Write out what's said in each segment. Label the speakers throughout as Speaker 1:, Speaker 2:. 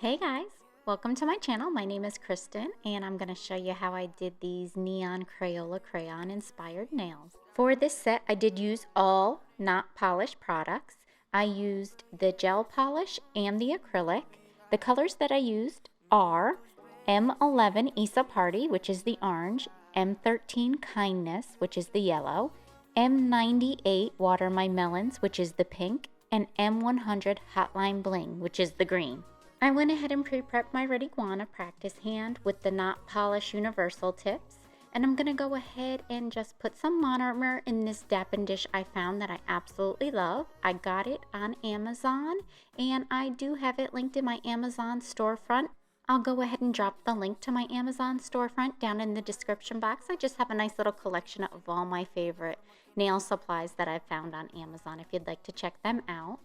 Speaker 1: Hey guys, welcome to my channel. My name is Kristen and I'm going to show you how I did these neon Crayola Crayon inspired nails. For this set I did use all Notpolish products. I used the gel polish and the acrylic. The colors that I used are M11 ISSA Party, which is the orange, M13 Kindness, which is the yellow, M98 Water My Melons, which is the pink, and M100 HOTLIME BLING, which is the green. I went ahead and pre-prepped my Red Iguana practice hand with the Notpolish Universal tips, and I'm going to go ahead and just put some monomer in this dappen dish I found that I absolutely love. I got it on Amazon, and I do have it linked in my Amazon storefront. I'll go ahead and drop the link to my Amazon storefront down in the description box. I just have a nice little collection of all my favorite nail supplies that I've found on Amazon if you'd like to check them out.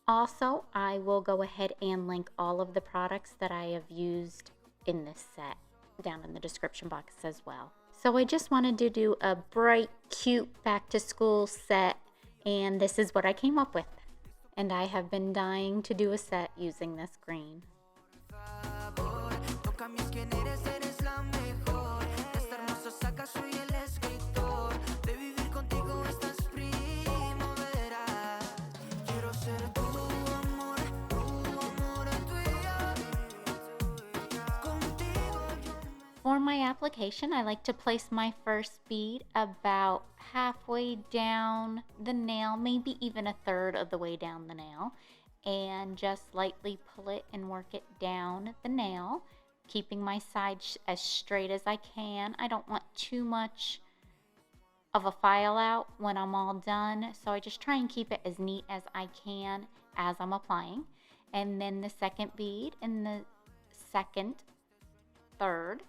Speaker 1: Also, I will go ahead and link all of the products that I have used in this set down in the description box as well. So I just wanted to do a bright, cute back to school set, and this is what I came up with. And I have been dying to do a set using this green. For my application, I like to place my first bead about halfway down the nail, maybe even a third of the way down the nail, and just lightly pull it and work it down the nail, keeping my side as straight as I can. I don't want too much of a file out when I'm all done, so I just try and keep it as neat as I can as I'm applying. And then the second bead and the second, third,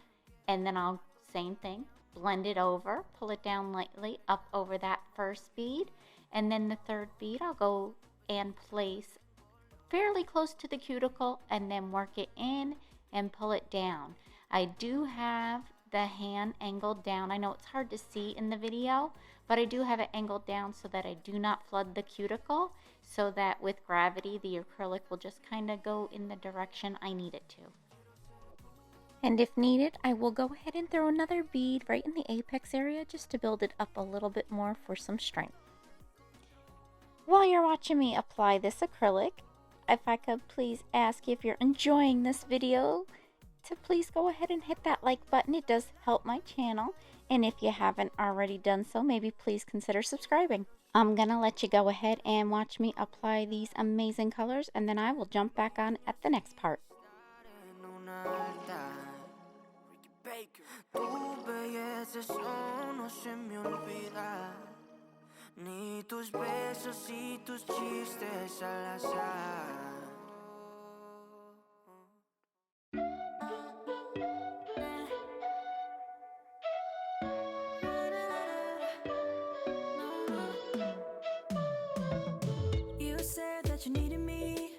Speaker 1: and then I'll, same thing, blend it over, pull it down lightly up over that first bead, and then the third bead I'll go and place fairly close to the cuticle and then work it in and pull it down. I do have the hand angled down. I know it's hard to see in the video, but I do have it angled down so that I do not flood the cuticle, so that with gravity the acrylic will just kind of go in the direction I need it to. And if needed, I will go ahead and throw another bead right in the apex area just to build it up a little bit more for some strength. While you're watching me apply this acrylic, if I could please ask if you're enjoying this video to please go ahead and hit that like button. It does help my channel. And if you haven't already done so, maybe please consider subscribing. I'm gonna let you go ahead and watch me apply these amazing colors, and then I will jump back on at the next part.
Speaker 2: Tu belleza eso no se me olvida, ni tus besos y tus chistes al azar. You said that you needed me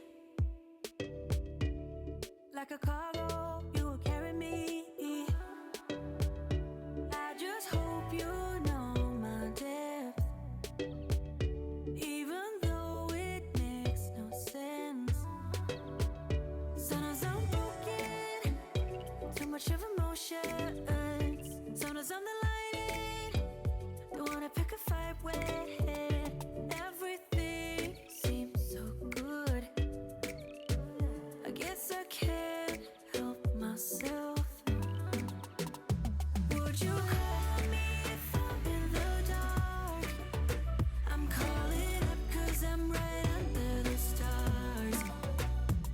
Speaker 2: like a cargo, you will carry me. Of emotions, sometimes I'm the lighting, don't wanna pick a fight with. Everything seems so good, I guess I can't help myself. Would you call me if I'm in the dark? I'm calling up 'cause I'm right under the stars.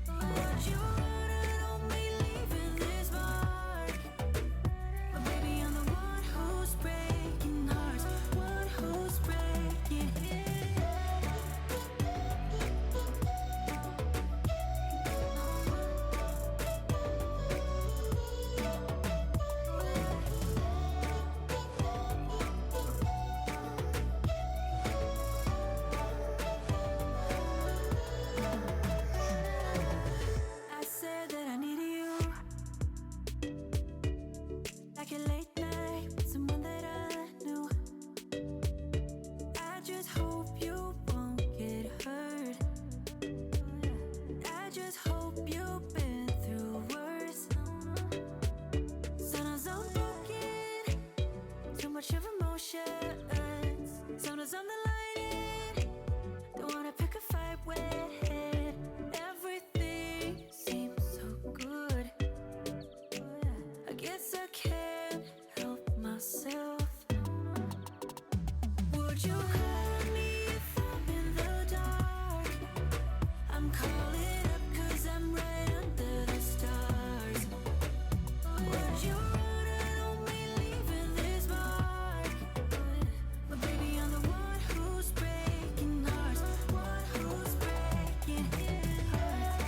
Speaker 2: Would you hope you've been much of emotions. Sometimes I'm the lighting. Don't wanna pick a fight with it. Everything seems so good. I guess I can't help myself. Would you call me if I'm in the dark? I'm calling up 'cause I'm right under the stars. Would you run and only leaving this mark? But baby, I'm the one who's breaking hearts. One who's breaking hearts.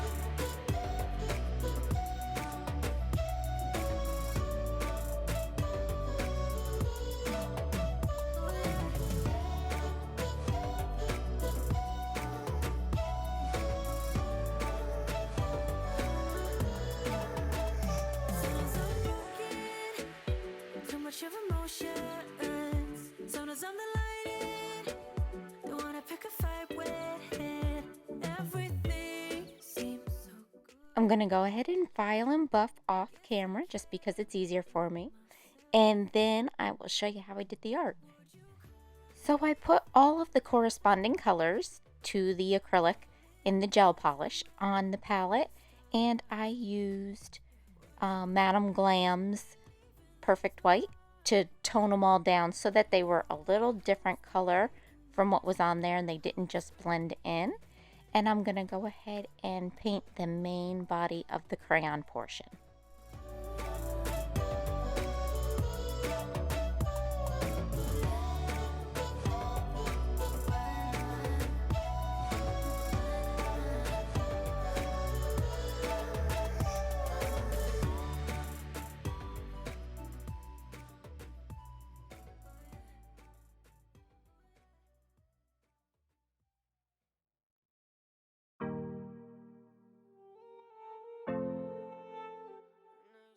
Speaker 2: Sometimes I'm broken, too much of emotions. Sometimes I'm the lighting. Don't wanna pick a fight with it. Everything seems so good.
Speaker 1: I'm going to go ahead and file and buff off camera just because it's easier for me. And then I will show you how I did the art. So I put all of the corresponding colors to the acrylic in the gel polish on the palette. And I used Madame Glam's Perfect White to tone them all down so that they were a little different color from what was on there and they didn't just blend in. And I'm going to go ahead and paint the main body of the crayon portion.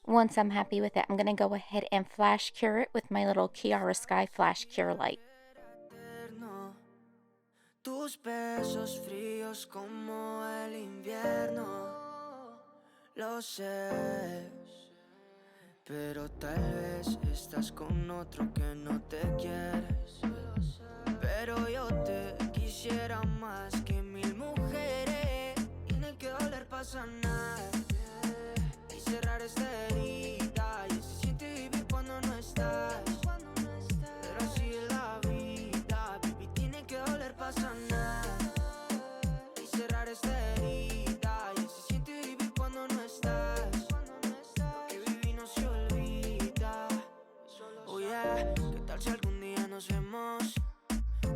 Speaker 1: Once I'm happy with it, I'm going to go ahead and flash cure it with my little Kiara Sky Flash Cure Light.
Speaker 2: Eterno. Tus besos fríos como el invierno. Lo sé. Pero tal vez estás con otro que no te quieres. Pero yo te quisiera más que 1000 mujeres. Tiene que doler para sanar y cerrar esta herida. Y se siente vivir cuando no estás. Pero así es la vida, baby. Tiene que doler para sanar y cerrar esta herida. Y se siente vivir cuando no estás. Lo que viví no se olvida. Oh yeah, ¿qué tal si algún día nos vemos?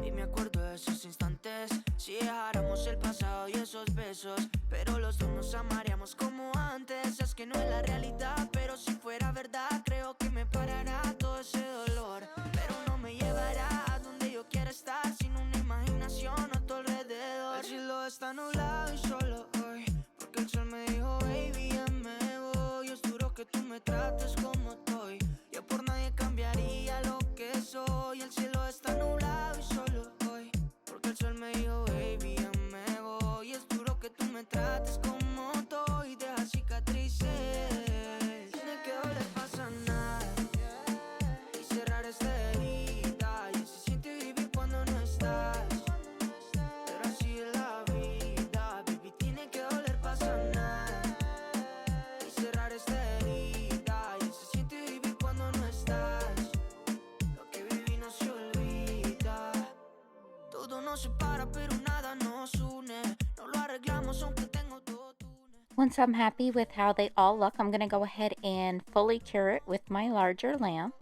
Speaker 2: Y me acuerdo de esos instantes. Si dejáramos el pasado y esos besos, pero los dos nos amaríamos como antes. Es que no es la realidad, pero si fuera verdad, creo que me parará todo ese dolor. Pero no me llevará a donde yo quiera estar, sin una imaginación a tu alrededor. El cielo está nublado y solo hoy, porque el sol me dijo, baby, ya me voy. Es duro que tú me trates como estoy. Yo por nadie cambiaría lo que soy. El cielo está nublado y solo hoy, porque el sol me dijo, baby, ya me voy. Es duro que tú me trates como estoy. Deja cicatrices. Tiene que doler para sanar y cerrar esta herida. Y se siente vivir cuando no estás. Pero así es la vida, baby. Tiene que doler para sanar y cerrar esta herida. Y se siente vivir cuando no estás. Lo que viví no se olvida. Todo nos separa, pero nada nos une. No lo arreglamos aunque tengo todo túnel.
Speaker 1: Once I'm happy with how they all look, I'm going to go ahead and fully cure it with my larger lamp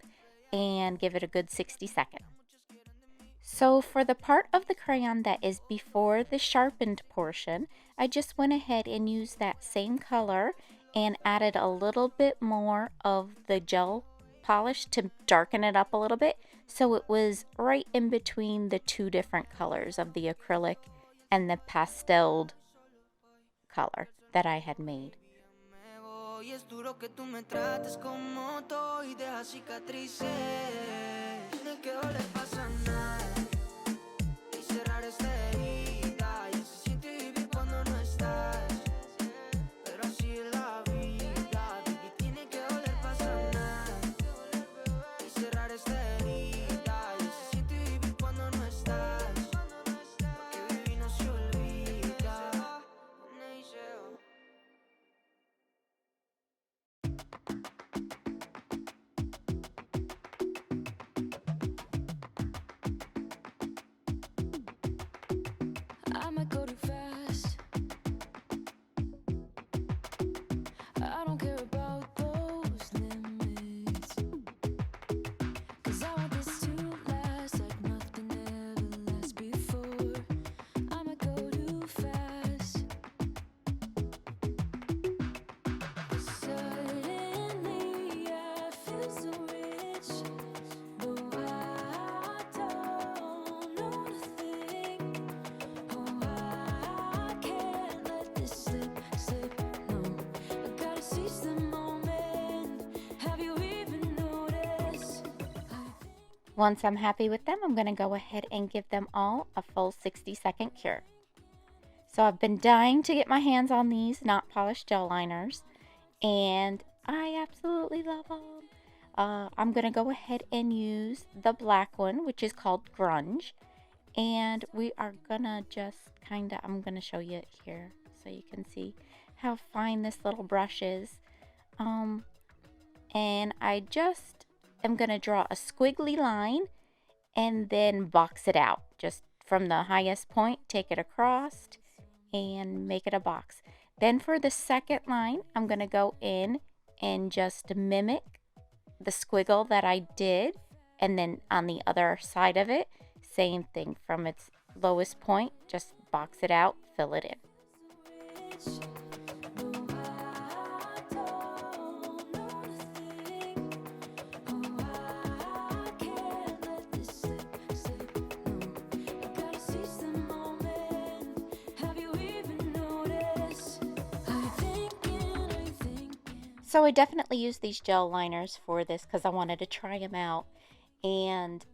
Speaker 1: and give it a good 60 seconds. So for the part of the crayon that is before the sharpened portion, I just went ahead and used that same color and added a little bit more of the gel polish to darken it up a little bit, so it was right in between the two different colors of the acrylic and the pasteled color that I had made.
Speaker 2: Me voy, es duro que tú me trates como estoy. Deja cicatrices. Tiene que doler para sanar y cerrar esta herida. Y se siente vivir cuando no estás. Pero así es la vida, baby. Tiene que doler para sanar y cerrar esta herida. might go too fast. I don't care about those limits, 'cause I want this to last like nothing ever lasts before. I might go too fast. Suddenly I feel so rich, but I don't know nothing. Oh, I can't let this slip, no. I gotta seize the moment. Have you even noticed?
Speaker 1: Once I'm happy with them, I'm going to go ahead and give them all a full 60-second cure. So I've been dying to get my hands on these Notpolish gel liners, and I absolutely love them. I'm going to go ahead and use the black one, which is called Grunge, and we are going to just I'm going to show you it here so you can see how fine this little brush is. And I just am going to draw a squiggly line and then box it out. Just from the highest point, take it across and make it a box. Then for the second line, I'm going to go in and just mimic the squiggle that I did. And then on the other side of it, same thing. From its lowest point, just box it out, fill it in. So I definitely used these gel liners for this because I wanted to try them out. And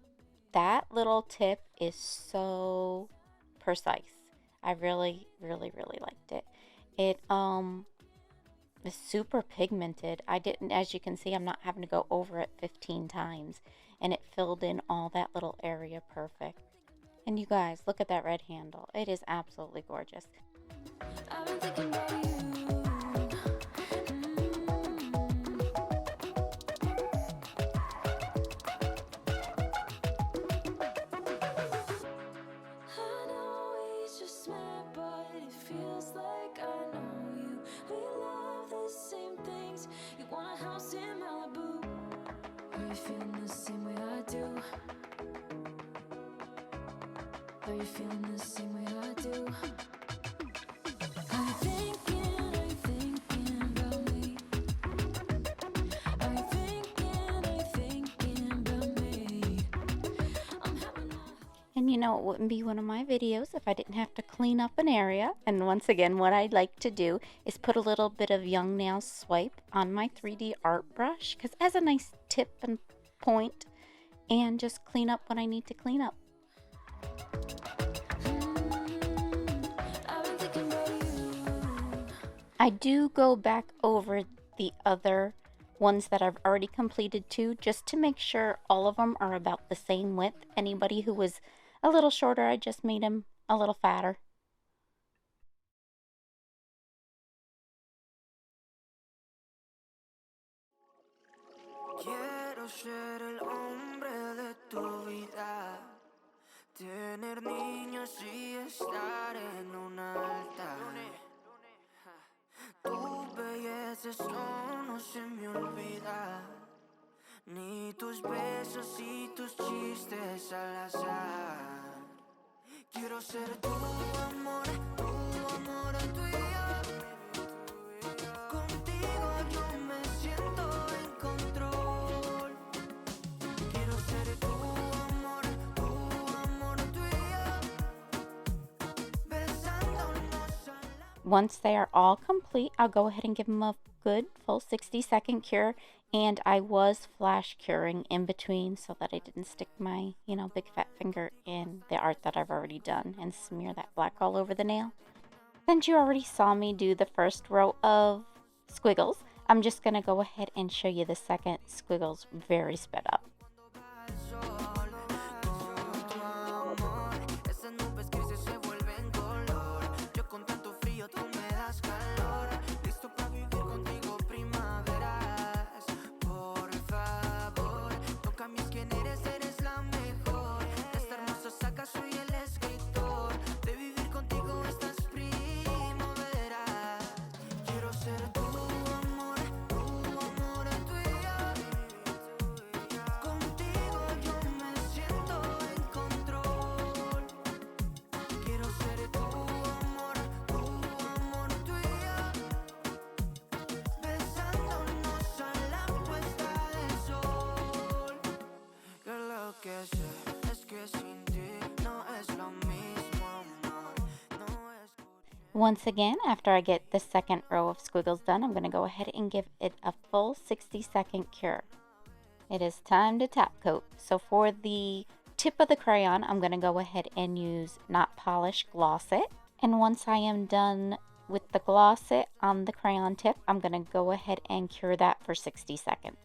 Speaker 1: that little tip is so precise. I really, really, really liked it. It is super pigmented. I didn't, as you can see, I'm not having to go over it 15 times. And it filled in all that little area perfect. And you guys, look at that red handle. It is absolutely gorgeous.
Speaker 2: I've been thinking about you. I know we just met, but it feels like I know you. We love the same things. You want a house in Malibu. Are you feeling the same way I do? Are you feeling the same way I do? Are you thinking about me? Are you thinking about me? I'm having
Speaker 1: And you know, it wouldn't be one of my videos if I didn't have to clean up an area. And once again, what I'd like to do is put a little bit of Young Nail Swipe on my 3D art brush, because it has a nice tip and point, and just clean up what I need to clean up.
Speaker 2: I've been thinking about you.
Speaker 1: I do go back over the other ones that I've already completed too, just to make sure all of them are about the same width. Anybody who was a little shorter, I just made them a little fatter.
Speaker 2: Quiero ser el hombre de tu vida, tener niños y estar en un altar. Tu belleza eso no se me olvida, ni tus besos y tus chistes al azar. Quiero ser tu amor tuyo. Contigo yo me siento en control. Quiero ser tu amor tuyo. Besándonos a la...
Speaker 1: Once they are all complete, I'll go ahead and give them a good full 60-second cure. And I was flash curing in between so that I didn't stick my, big fat finger in the art that I've already done and smear that black all over the nail. Since you already saw me do the first row of squiggles, I'm just going to go ahead and show you the second squiggles very sped up.
Speaker 2: Soy el escritor de vivir contigo
Speaker 1: Once again, after I get the second row of squiggles done, I'm going to go ahead and give it a full 60-second cure. It is time to top coat. So for the tip of the crayon, I'm going to go ahead and use Notpolish Gloss It. And once I am done with the Gloss It on the crayon tip, I'm going to go ahead and cure that for 60 seconds.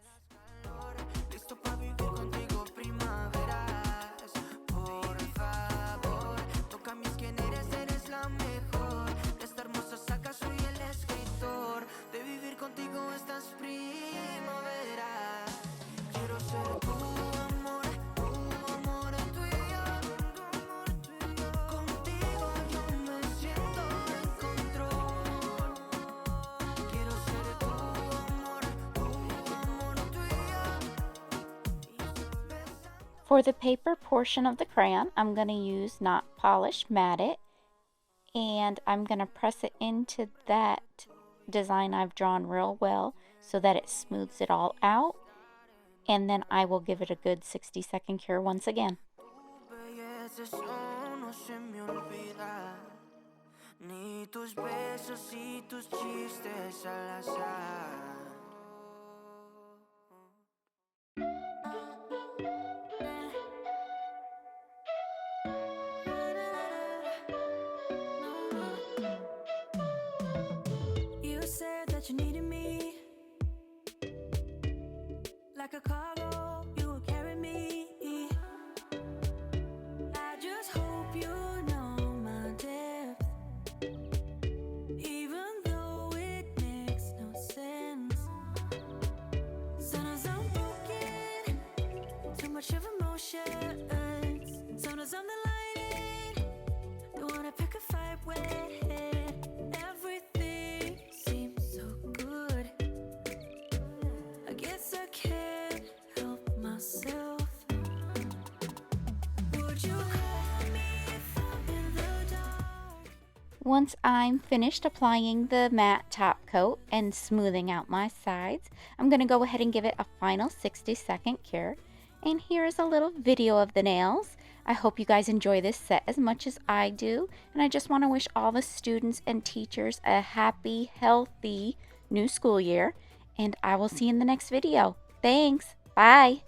Speaker 1: For the paper portion of the crayon, I'm going to use Notpolish Matte It, and I'm going to press it into that design I've drawn real well so that it smooths it all out, and then I will give it a good 60-second cure once again.
Speaker 2: You said that you needed me like a cargo, you will carry me. I just hope you know my depth, even though it makes no sense. Sometimes I'm broken, too much of emotions. Sometimes I'm the lighting, don't wanna pick a fight with. Everything seems so good, I guess I can't help myself. Would you call me if I'm in the dark?
Speaker 1: Once I'm finished applying the matte top coat and smoothing out my sides, I'm going to go ahead and give it a final 60-second cure. And here is a little video of the nails. I hope you guys enjoy this set as much as I do. And I just want to wish all the students and teachers a happy, healthy new school year. And I will see you in the next video. Thanks. Bye.